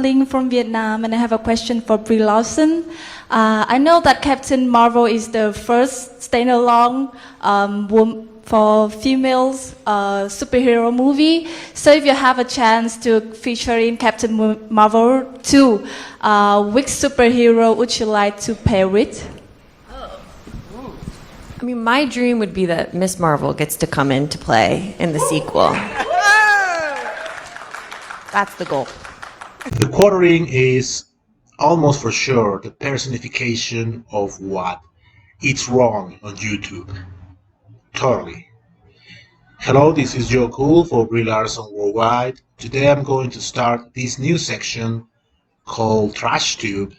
Ling from Vietnam, and I have a question for Brie Larson. I know that Captain Marvel is the first standalone for females superhero movie. So if you have a chance to feature in Captain Marvel 2, which superhero would you like to pair with? I mean, my dream would be that Miss Marvel gets to come into play in the sequel. That's the goal. The quartering is almost for sure the personification of what is wrong on YouTube. Totally. Hello, this is Joe Cool for Brie Larson Worldwide. Today I'm going to start this new section called Trash Tube.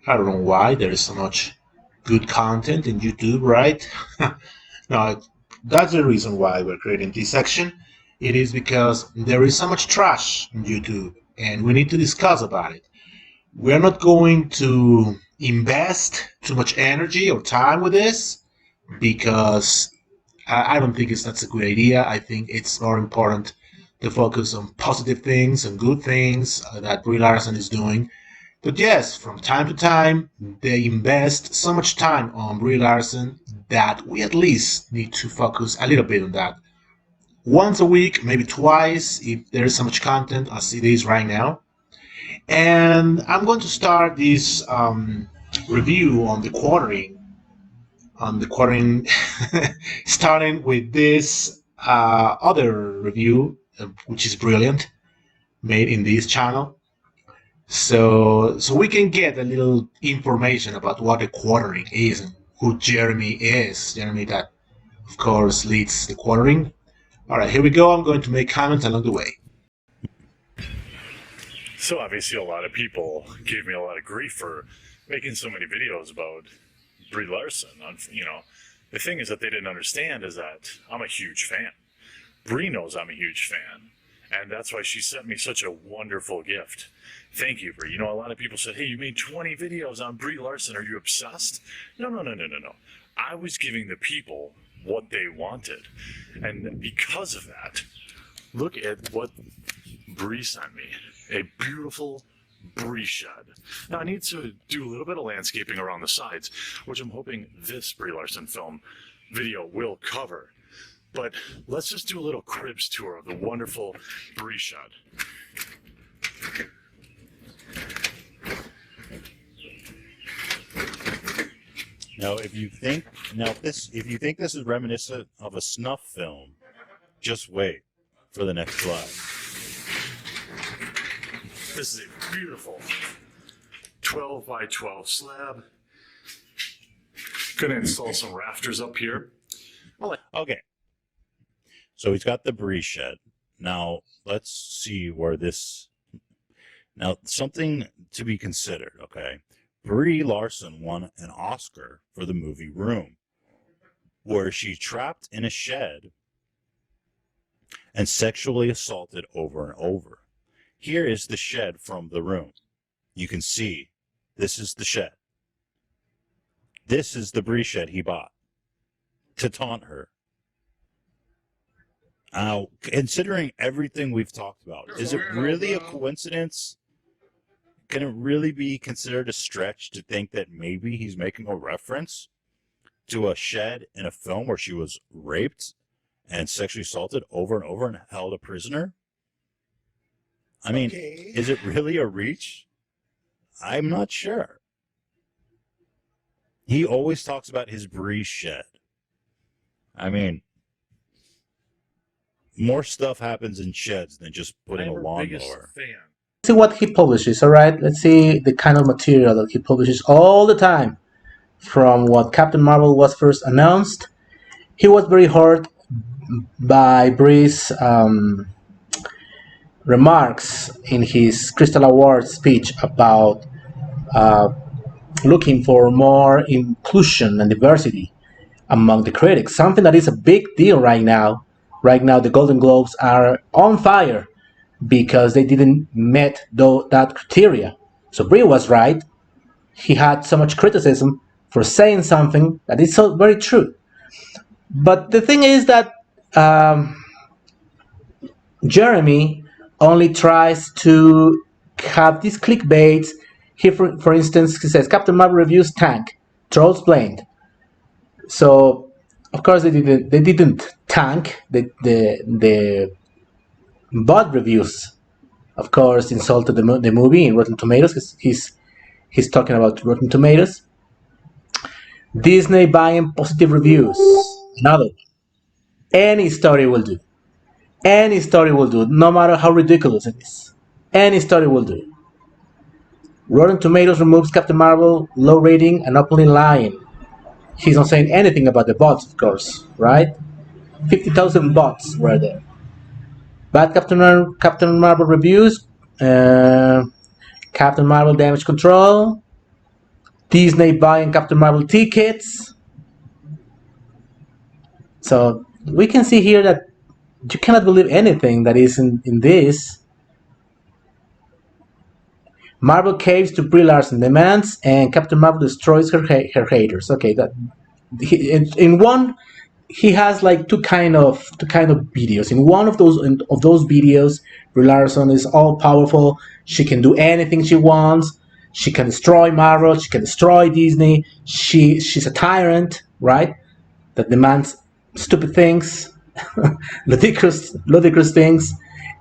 I don't know why there is so much good content in YouTube, right? No, that's the reason why we're creating this section. It is because there is so much trash on YouTube and we need to discuss about it. We're not going to invest too much energy or time with this because I don't think that's a good idea. I think it's more important to focus on positive things and good things that Brie Larson is doing. But yes, from time to time, they invest so much time on Brie Larson that we at least need to focus a little bit on that. Once a week, maybe twice, if there is so much content as it is right now. And I'm going to start this review on the quartering, starting with this other review, which is brilliant, made in this channel. So we can get a little information about what the quartering is and who Jeremy is. Jeremy that, of course, leads the quartering. All right, here we go. I'm going to make comments along the way. So obviously a lot of people gave me a lot of grief for making so many videos about Brie Larson. The thing is that they didn't understand is that I'm a huge fan. Brie knows I'm a huge fan. And that's why she sent me such a wonderful gift. Thank you, Brie. A lot of people said, hey, you made 20 videos on Brie Larson. Are you obsessed? No. I was giving the people what they wanted. And because of that, look at what Brie sent me. A beautiful Brie shed. Now, I need to do a little bit of landscaping around the sides, which I'm hoping this Brie Larson film video will cover. But let's just do a little cribs tour of the wonderful Brie shed. Now, if you think this is reminiscent of a snuff film, just wait for the next slide. This is a beautiful 12 by 12 slab. Gonna install some rafters up here. Okay. So he's got the Brie shed. Now, let's see where this... Now, something to be considered, okay? Brie Larson won an Oscar for the movie Room, where she trapped in a shed and sexually assaulted over and over. Here is the shed from The Room. You can see this is the shed. This is the Brie shed he bought to taunt her. Now, considering everything we've talked about, is it really a coincidence? Can it really be considered a stretch to think that maybe he's making a reference to a shed in a film where she was raped and sexually assaulted over and over and held a prisoner? I mean, Is it really a reach? I'm not sure. He always talks about his Brie shed. I mean, more stuff happens in sheds than just putting a lawnmower. See what he publishes, all right? Let's see the kind of material that he publishes all the time. From what Captain Marvel was first announced, he was very hurt by Brie's remarks in his Crystal Award speech about looking for more inclusion and diversity among the critics, something that is a big deal right now. Right now, the Golden Globes are on fire because they didn't meet that criteria. So Brie was right. He had so much criticism for saying something that is so very true. But the thing is that Jeremy only tries to have these clickbaits. Here, for instance, he says Captain Marvel reviews tank, trolls blamed. So, of course, they didn't tank the bot reviews. Of course, insulted the movie in Rotten Tomatoes. He's talking about Rotten Tomatoes. Disney buying positive reviews. Another one. Any story will do. Any story will do, no matter how ridiculous it is. Any story will do. Rotten Tomatoes removes Captain Marvel, low rating, and openly lying. He's not saying anything about the bots, of course, right? 50,000 bots were there. Bad Captain Marvel reviews. Captain Marvel damage control. Disney buying Captain Marvel tickets. So we can see here that you cannot believe anything that is in this. Marvel caves to Brie Larson demands, and Captain Marvel destroys her haters. Okay, that in one he has like two kind of videos. In one of those videos, Brie Larson is all powerful. She can do anything she wants. She can destroy Marvel. She can destroy Disney. She's a tyrant, right? That demands stupid things, ludicrous things.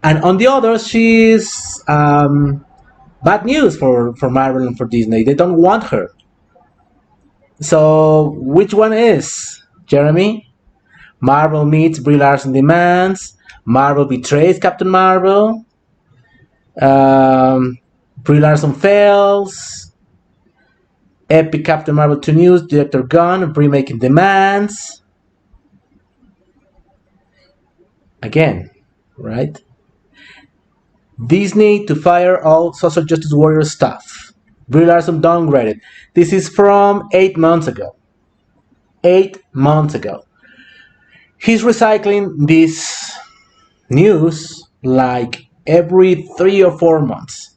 And on the other, she's bad news for Marvel and for Disney. They don't want her. So which one is, Jeremy? Marvel meets Brie Larson demands. Marvel betrays Captain Marvel. Brie Larson fails. Epic Captain Marvel 2 news. Director Gunn. Brie making demands. Again, right? Disney to fire all social justice warrior staff. Brie Larson downgraded. This is from 8 months ago. 8 months ago. He's recycling this news like every 3 or 4 months,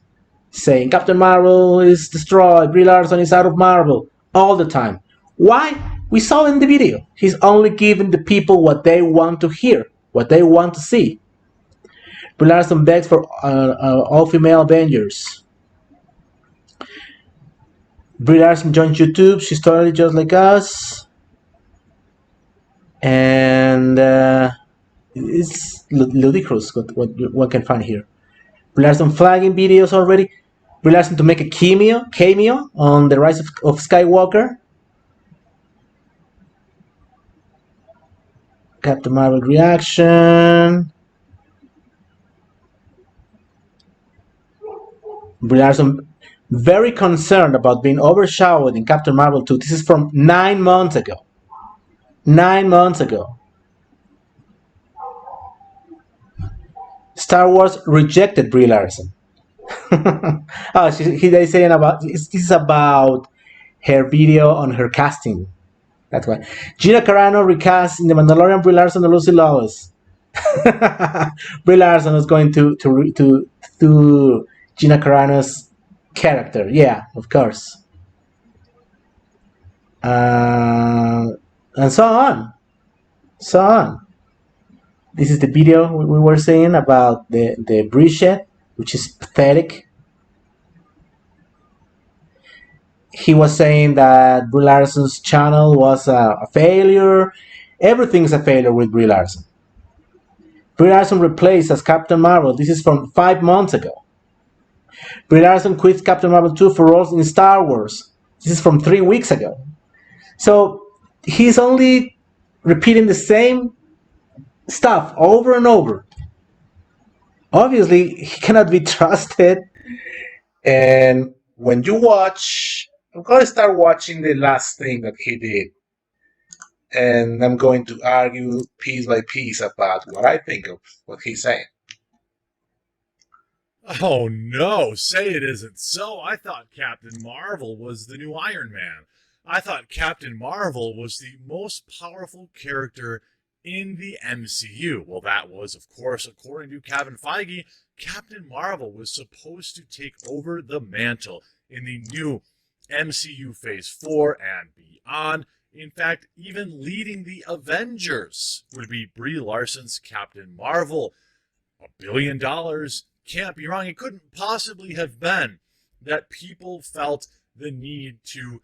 saying Captain Marvel is destroyed, Brie Larson is out of Marvel, all the time. Why? We saw in the video. He's only giving the people what they want to hear, what they want to see. Brie Larson begs for all-female Avengers. Brie Larson joins YouTube. She's totally just like us. And it's ludicrous what one can find here. Brie Larson flagging videos already. Brie Larson to make a cameo on the Rise of Skywalker. Captain Marvel reaction. Brie Larson very concerned about being overshadowed in Captain Marvel 2. This is from 9 months ago. 9 months ago. Star Wars rejected Brie Larson. Oh, he's saying about this is about her video on her casting. That's why. Gina Carano recast in The Mandalorian Brie Larson and Lucy Lawless. Brie Larson is going to Gina Carano's character. Yeah, of course. And so on. So on. This is the video we were saying about the Brie shed, which is pathetic. He was saying that Brie Larson's channel was a failure. Everything's a failure with Brie Larson. Brie Larson replaced as Captain Marvel. This is from 5 months ago. Brie Larson quits Captain Marvel 2 for roles in Star Wars. This is from 3 weeks ago. So he's only repeating the same stuff over and over. Obviously, he cannot be trusted. And when you watch, I'm going to start watching the last thing that he did. And I'm going to argue piece by piece about what I think of what he's saying. Oh no, say it isn't so. I thought Captain Marvel was the new Iron Man. I thought Captain Marvel was the most powerful character in the MCU. Well, that was, of course, according to Kevin Feige, Captain Marvel was supposed to take over the mantle in the new MCU Phase 4 and beyond. In fact, even leading the Avengers would be Brie Larson's Captain Marvel. $1 billion can't be wrong. It couldn't possibly have been that people felt the need to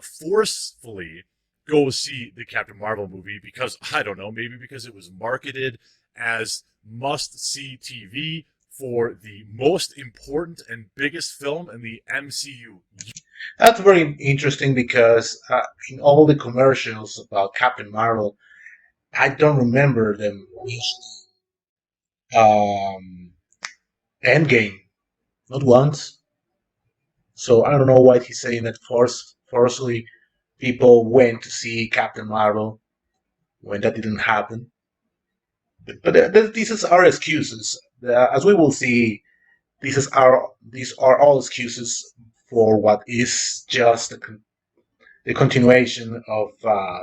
forcefully go see the Captain Marvel movie because, I don't know, maybe because it was marketed as must-see TV for the most important and biggest film in the MCU. That's very interesting because in all the commercials about Captain Marvel, I don't remember them mentioning Endgame, not once. So I don't know why he's saying that forcefully people went to see Captain Marvel when that didn't happen. But these are excuses. As we will see, these are all excuses for what is just the continuation of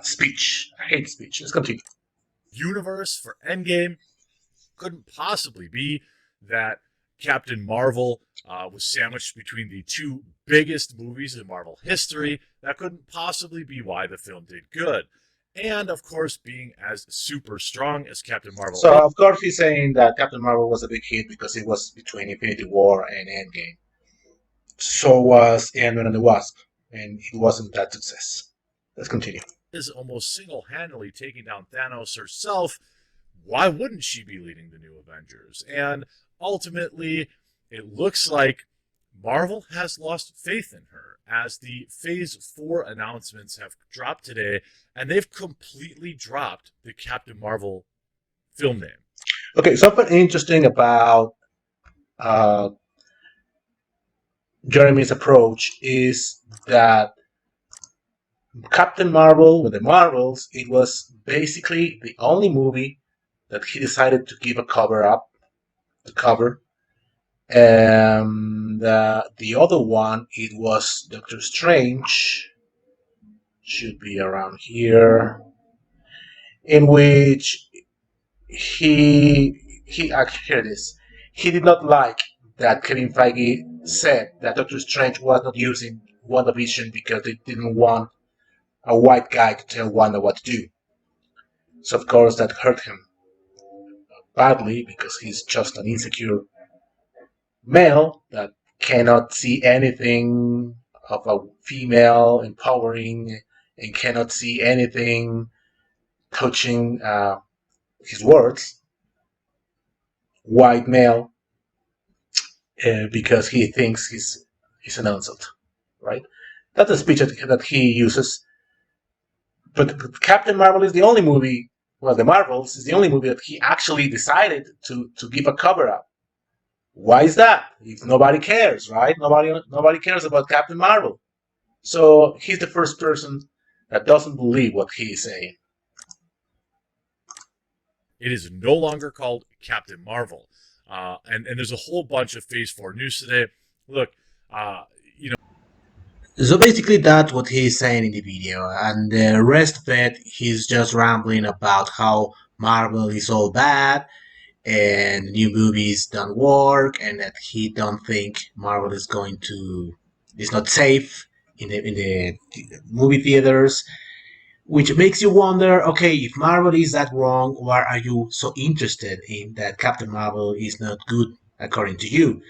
speech, hate speech. Let's continue. Universe for Endgame couldn't possibly be that Captain Marvel was sandwiched between the two biggest movies in Marvel history. That couldn't possibly be why the film did good. And of course, being as super strong as Captain Marvel So is, of course he's saying that Captain Marvel was a big hit because it was between Infinity War and Endgame. So was Ant-Man and the Wasp, and it wasn't that success. Let's continue. almost single handedly taking down Thanos herself. Why wouldn't she be leading the new Avengers? And ultimately, it looks like Marvel has lost faith in her as the Phase 4 announcements have dropped today, and they've completely dropped the Captain Marvel film name. Okay, something interesting about uh, Jeremy's approach is that Captain Marvel with the Marvels, it was basically the only movie that he decided to give a the cover. The other one, it was Doctor Strange, should be around here, in which he actually, here it is. He did not like that Kevin Feige said that Doctor Strange was not using WandaVision because they didn't want a white guy to tell Wanda what to do. So of course that hurt him badly because he's just an insecure male that cannot see anything of a female empowering and cannot see anything touching his words, white male, because he thinks he's an insult, right? That's a speech that he uses. But Captain Marvel is the only movie, well, the Marvels is the only movie that he actually decided to give a cover up. Why is that? If nobody cares, right? Nobody cares about Captain Marvel. So he's the first person that doesn't believe what he's saying. It is no longer called Captain Marvel. And there's a whole bunch of Phase 4 news today. Look, you know, So basically, that's what he's saying in the video, and the rest of it, he's just rambling about how Marvel is all bad and new movies don't work, and that he don't think Marvel is not safe in the movie theaters, which makes you wonder, okay, if Marvel is that wrong, why are you so interested in that Captain Marvel is not good according to you?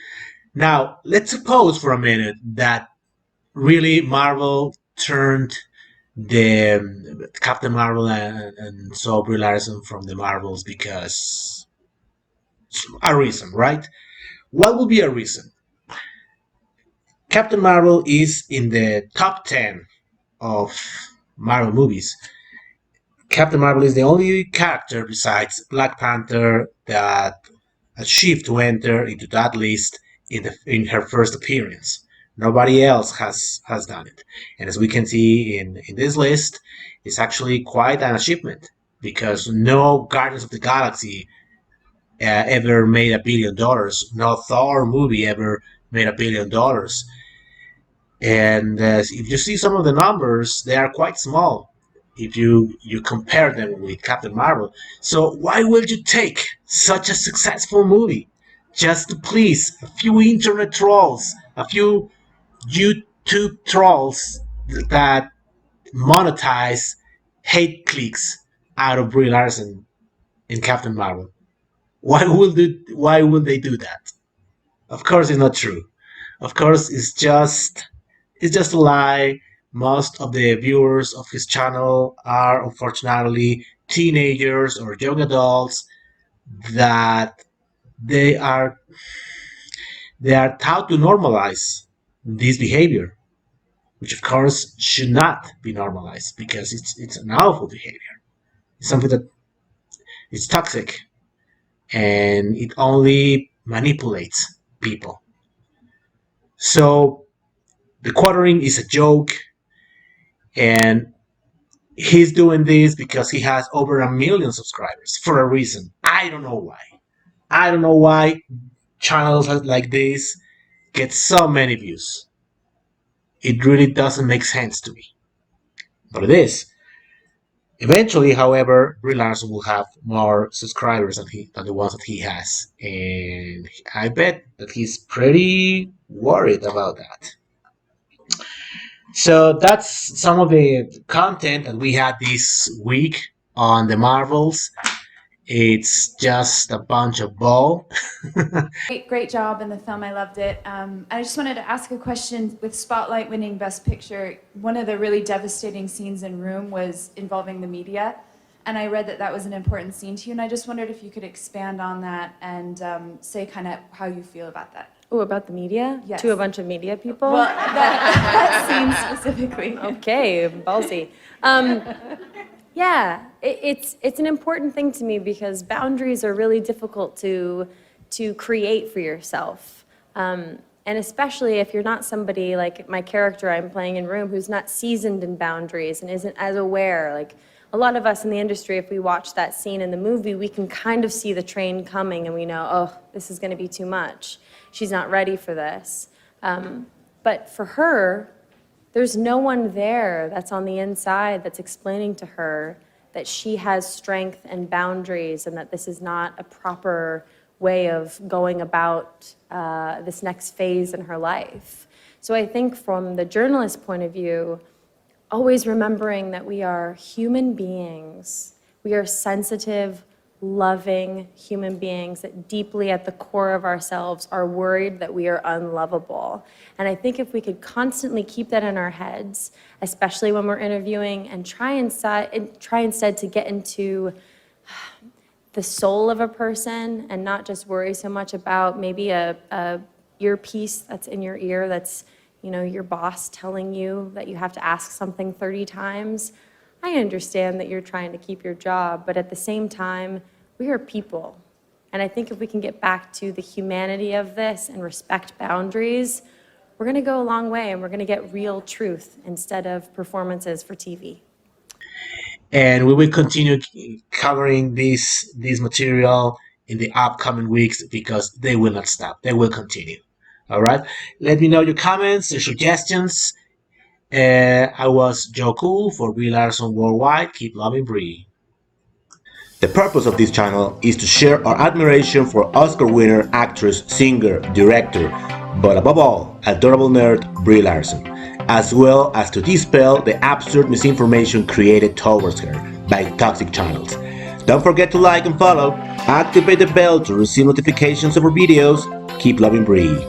Now, let's suppose for a minute that really Marvel turned the Captain Marvel and saw Brie Larson from the Marvels because a reason, right? What would be a reason? Captain Marvel is in the top 10 of Marvel movies. Captain Marvel is the only character besides Black Panther that achieved to enter into that list in her first appearance. Nobody else has done it, and as we can see in this list, it's actually quite an achievement because no Guardians of the Galaxy ever made $1 billion. No Thor movie ever made $1 billion. And if you see some of the numbers, they are quite small if you compare them with Captain Marvel. So why would you take such a successful movie just to please a few internet trolls, a few YouTube trolls that monetize hate clicks out of Brie Larson in Captain Marvel? Why would they do that? Of course, it's not true. Of course, it's just a lie. Most of the viewers of his channel are unfortunately teenagers or young adults that they are they are taught to normalize this behavior, which of course should not be normalized because it's an awful behavior. It's something that is toxic and it only manipulates people. So the quartering is a joke, and he's doing this because he has over 1 million subscribers for a reason. I don't know why. I don't know why channels like this get so many views. It really doesn't make sense to me, but it is. Eventually, however, Brie Larson will have more subscribers than the ones that he has, and I bet that he's pretty worried about that. So that's some of the content that we had this week on the Marvels. It's just a bunch of bull. Great job in the film. I loved it. I just wanted to ask a question. With Spotlight winning Best Picture, one of the really devastating scenes in Room was involving the media, and I read that that was an important scene to you, and I just wondered if you could expand on that and say kind of how you feel about that. Oh, about the media? Yes. To a bunch of media people? Well, that scene specifically. Okay, ballsy. Yeah, it's an important thing to me because boundaries are really difficult to create for yourself. And especially if you're not somebody like my character I'm playing in Room who's not seasoned in boundaries and isn't as aware. Like a lot of us in the industry, if we watch that scene in the movie, we can kind of see the train coming and we know, oh, this is going to be too much. She's not ready for this. But for her, there's no one there that's on the inside that's explaining to her that she has strength and boundaries and that this is not a proper way of going about this next phase in her life. So I think from the journalist point of view, always remembering that we are human beings. We are sensitive, loving human beings that deeply at the core of ourselves are worried that we are unlovable. And I think if we could constantly keep that in our heads, especially when we're interviewing, and try instead to get into the soul of a person and not just worry so much about maybe a earpiece that's in your ear that's, you know, your boss telling you that you have to ask something 30 times. I understand that you're trying to keep your job, but at the same time, we are people. And I think if we can get back to the humanity of this and respect boundaries, we're gonna go a long way and we're gonna get real truth instead of performances for TV. And we will continue covering this material in the upcoming weeks because they will not stop. They will continue. All right. Let me know your comments, your suggestions. I was Joe Cool for Brie Larson Worldwide. Keep loving Brie. The purpose of this channel is to share our admiration for Oscar winner, actress, singer, director, but above all, adorable nerd Brie Larson, as well as to dispel the absurd misinformation created towards her by toxic channels. Don't forget to like and follow, activate the bell to receive notifications of our videos. Keep loving Brie.